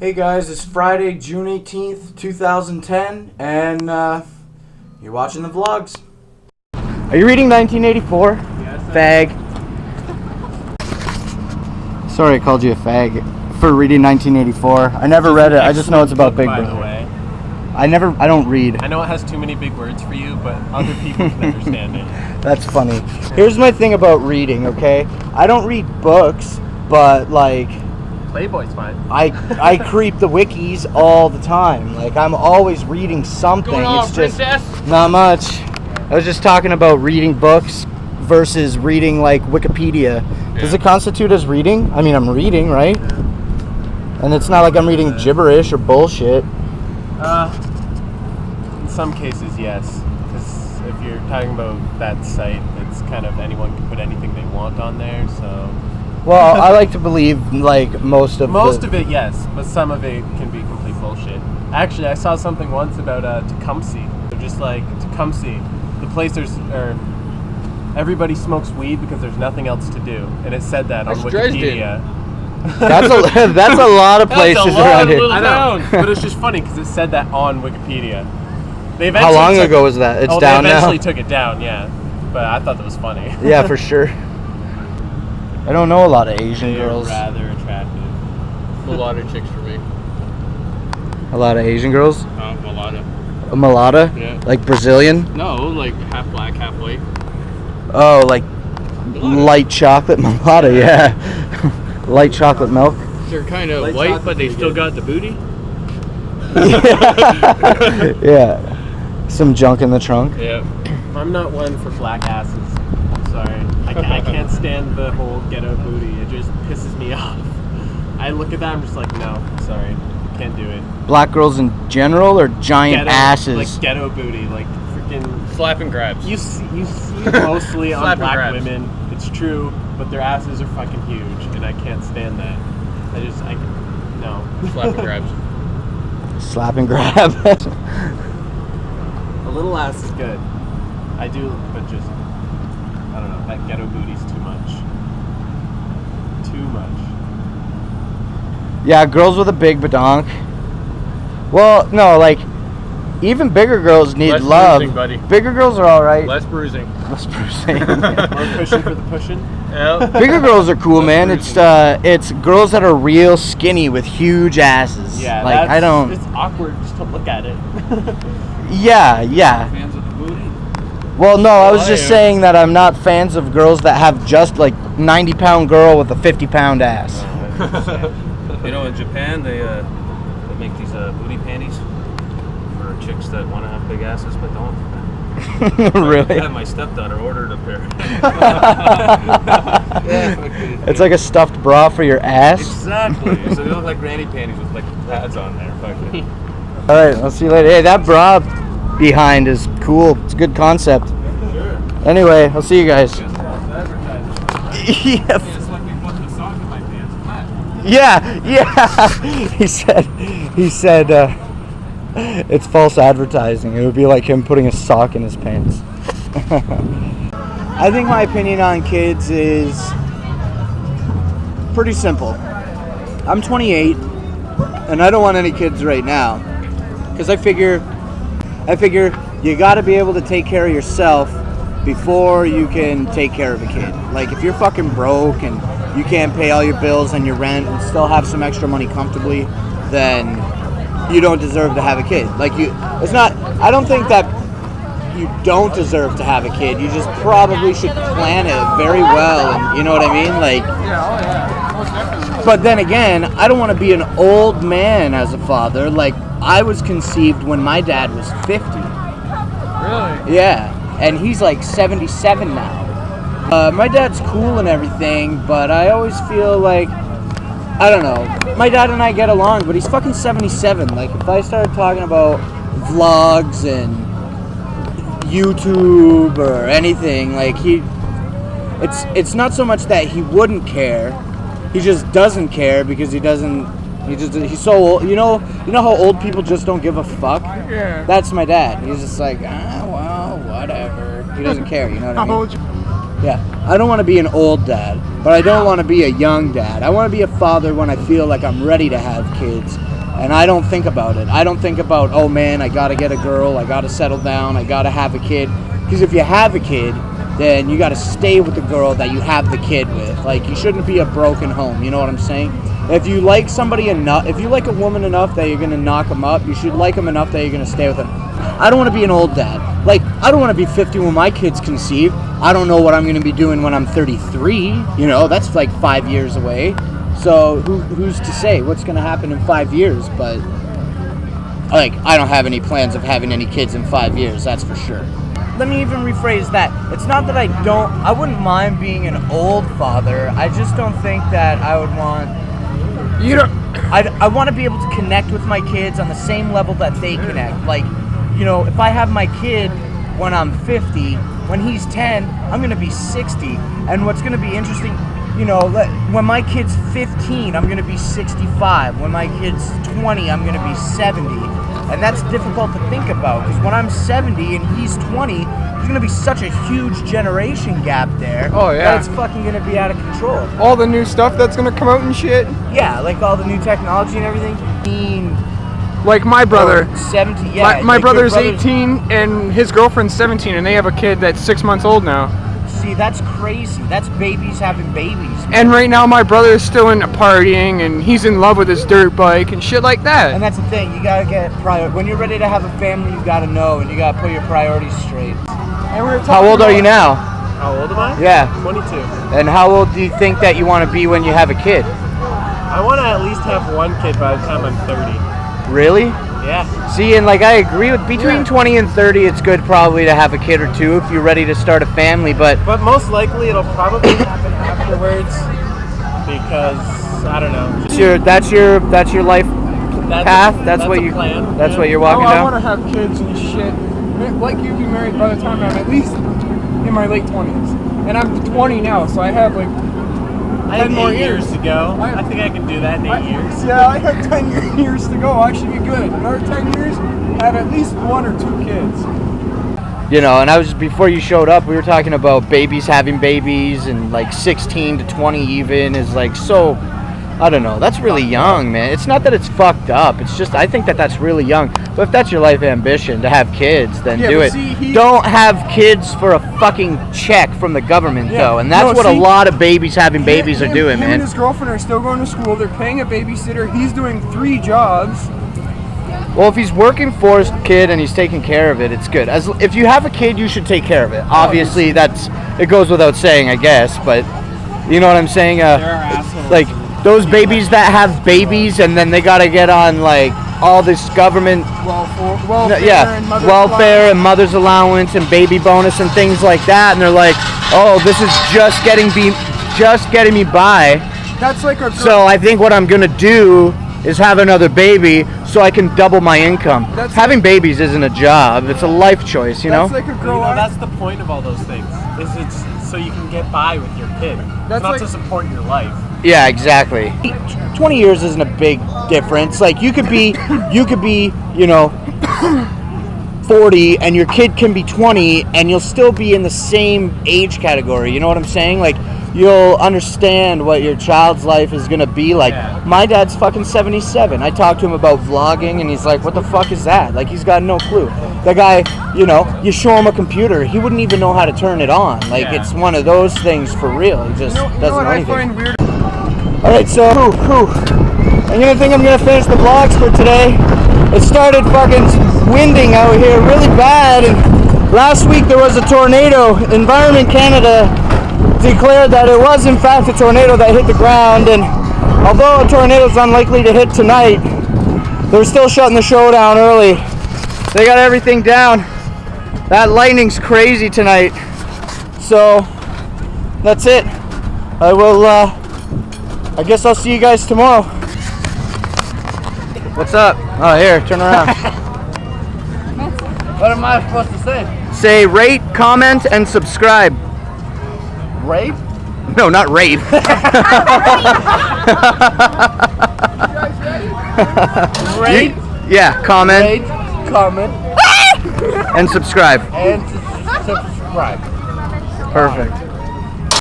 Hey guys, it's Friday, June 18th, 2010, and you're watching the vlogs. Are you reading 1984? Yes. Fag. Sorry I called you a fag for reading 1984. I never read it, I just know it's about Big Brother. By the way. I don't read. I know it has too many big words for you, but other people can understand it. That's funny. Here's my thing about reading, okay? I don't read books, but like... Playboy's fine. I creep the wikis all the time. Like, I'm always reading something. Going on, it's just princess? Not much. I was just talking about reading books versus reading like Wikipedia. Does it constitute as reading? I mean, I'm reading, right? And it's not like I'm reading gibberish or bullshit. In some cases, yes. Because if you're talking about that site, it's kind of anyone can put anything they want on there, so... Well, I like to believe, like, most of it, yes, but some of it can be complete bullshit. Actually, I saw something once about Tecumseh. They're just like, Tecumseh, the place everybody smokes weed because there's nothing else to do. And it said that on Wikipedia. That's a lot of places around here. I know, but it's just funny because it said that on Wikipedia. How long ago was that? It's down now? They eventually took it down, yeah. But I thought that was funny. Yeah, for sure. I don't know a lot of Asian girls. They're rather attractive. Mulatto chicks for me. A lot of Asian girls? Mulatto. A mulatto? Yeah. Like Brazilian? No, like half black, half white. Oh, like light chocolate mulatto, yeah. Light chocolate milk. They're kind of white, but they still got the booty. Yeah. Some junk in the trunk. Yeah. I'm not one for black asses. Sorry. I can't stand the whole ghetto booty. It just pisses me off. I look at that, I'm just like, no, sorry. Can't do it. Black girls in general or giant asses? Like ghetto booty, like freaking... Slap and grabs. You see it mostly on black women. It's true, but their asses are fucking huge, and I can't stand that. No. Slap and grabs. Slap and grab. A little ass is good. I do, but just... I don't know, that ghetto booty's too much. Too much. Yeah, girls with a big badonk. Well, no, like, even bigger girls need love. Bruising, buddy. Bigger girls are alright. Less bruising. Less bruising. More pushing for the pushing? Yeah. Bigger girls are cool, man. It's girls that are real skinny with huge asses. Yeah, like, it's awkward just to look at it. Yeah. Fans of the booty? Well, no, I was just saying that I'm not fans of girls that have just like 90-pound girl with a 50-pound ass. You know, in Japan, they make these booty panties for chicks that want to have big asses but don't. Really? Yeah, my stepdaughter ordered a pair. It's like a stuffed bra for your ass? Exactly. So they look like granny panties with like pads on there. Alright, I'll see you later. Hey, that bra behind is cool. It's a good concept. Sure. Anyway, I'll see you guys. Yeah. He said it's false advertising. It would be like him putting a sock in his pants. I think my opinion on kids is pretty simple. I'm 28 and I don't want any kids right now because I figure you got to be able to take care of yourself before you can take care of a kid. Like, if you're fucking broke and you can't pay all your bills and your rent and still have some extra money comfortably, then you don't deserve to have a kid. Like, I don't think that you don't deserve to have a kid. You just probably should plan it very well, and you know what I mean? Like, but then again, I don't want to be an old man as a father. Like, I was conceived when my dad was 50. Really? Yeah, and he's like 77 now. My dad's cool and everything, but I always feel like, I don't know, my dad and I get along, but he's fucking 77. Like, if I started talking about vlogs and YouTube or anything, like, it's not so much that he wouldn't care, he just doesn't care because he's so old. You know how old people just don't give a fuck? Yeah. That's my dad. He's just like, well, whatever. He doesn't care, you know what I mean? Yeah, I don't want to be an old dad, but I don't want to be a young dad. I want to be a father when I feel like I'm ready to have kids, and I don't think about it. I don't think about, oh man, I got to get a girl, I got to settle down, I got to have a kid. Because if you have a kid, then you got to stay with the girl that you have the kid with. Like, you shouldn't be a broken home, you know what I'm saying? If you like somebody enough, if you like a woman enough that you're going to knock them up, you should like them enough that you're going to stay with them. I don't want to be an old dad. Like, I don't want to be 50 when my kid's conceived. I don't know what I'm going to be doing when I'm 33. You know, that's like 5 years away. So who's to say what's going to happen in 5 years? But, like, I don't have any plans of having any kids in 5 years, that's for sure. Let me even rephrase that. It's not that I wouldn't mind being an old father. I just don't think that I would want... I want to be able to connect with my kids on the same level that they connect. Like, you know, if I have my kid when I'm 50, when he's 10, I'm going to be 60. And what's going to be interesting, you know, when my kid's 15, I'm going to be 65. When my kid's 20, I'm going to be 70. And that's difficult to think about, because when I'm 70 and he's 20, there's going to be such a huge generation gap there. Oh, yeah. That it's fucking going to be out of control. All the new stuff that's going to come out and shit. Yeah, like all the new technology and everything. Like my brother. 17, yeah. My like brother's your brother's 18 and his girlfriend's 17, and they have a kid that's 6 months old now. See, that's crazy. That's babies having babies. Man. And right now my brother's still into partying, and he's in love with his dirt bike and shit like that. And that's the thing. You gotta get when you're ready to have a family, you gotta know, and you gotta put your priorities straight. And we were How old are you now? How old am I? Yeah. 22. And how old do you think that you want to be when you have a kid? I want to at least have one kid by the time I'm 30. Really? Yeah. See, and like I agree with between 20 and 30, it's good probably to have a kid or two if you're ready to start a family. But most likely it'll probably happen afterwards, because I don't know. that's your life path. That's what you're walking I down. want to have kids and shit. Like you, be married by the time I'm at least in my late 20s. And I'm 20 now, so I have like I have 10 more 8 years to go. I think I can do that in 8 years. Yeah, I have 10 years to go. I should be good. Another 10 years, I have at least 1 or 2 kids. You know, and before you showed up, we were talking about babies having babies, and like 16 to 20 even is like so, I don't know, that's really young, man. It's not that it's fucked up, it's just I think that that's really young. But if that's your life ambition to have kids, then do it. Don't have kids for a fucking check from the government, though, and that's a lot of babies having babies are doing, man. Him and his girlfriend are still going to school. They're paying a babysitter. He's doing 3 jobs. Well, if he's working for his kid and he's taking care of it, it's good. If you have a kid, you should take care of it. Obviously, it goes without saying, I guess, but you know what I'm saying? There are assholes. Like, those babies that have babies and then they gotta get on, like, all this government welfare and mother's allowance and baby bonus and things like that, and they're like, oh, this is just getting me by. That's like a girl. So I think what I'm gonna do is have another baby so I can double my income. Having babies isn't a job, it's a life choice, you know? That's like a girl. That's the point of all those things, is it's so you can get by with your kid. It's not to support your life. Yeah, exactly. 20 years isn't a big difference. Like, you could be, you know, 40 and your kid can be 20 and you'll still be in the same age category. You know what I'm saying? Like, you'll understand what your child's life is going to be like. Yeah. My dad's fucking 77. I talked to him about vlogging and he's like, what the fuck is that? Like, he's got no clue. That guy, you know, you show him a computer, he wouldn't even know how to turn it on. Like, it's one of those things for real. He just doesn't know anything. I find weird. Alright, so, I'm gonna finish the vlogs for today. It started fucking winding out here really bad, and last week there was a tornado. Environment Canada declared that it was in fact a tornado that hit the ground, and although a tornado is unlikely to hit tonight, they're still shutting the show down early. They got everything down. That lightning's crazy tonight. So, that's it. I guess I'll see you guys tomorrow. What's up? Oh, here, turn around. What am I supposed to say? Say rate, comment, and subscribe. Rape? No, not rape. Rate? Yeah, comment. Rate, comment. And subscribe. And subscribe. Perfect.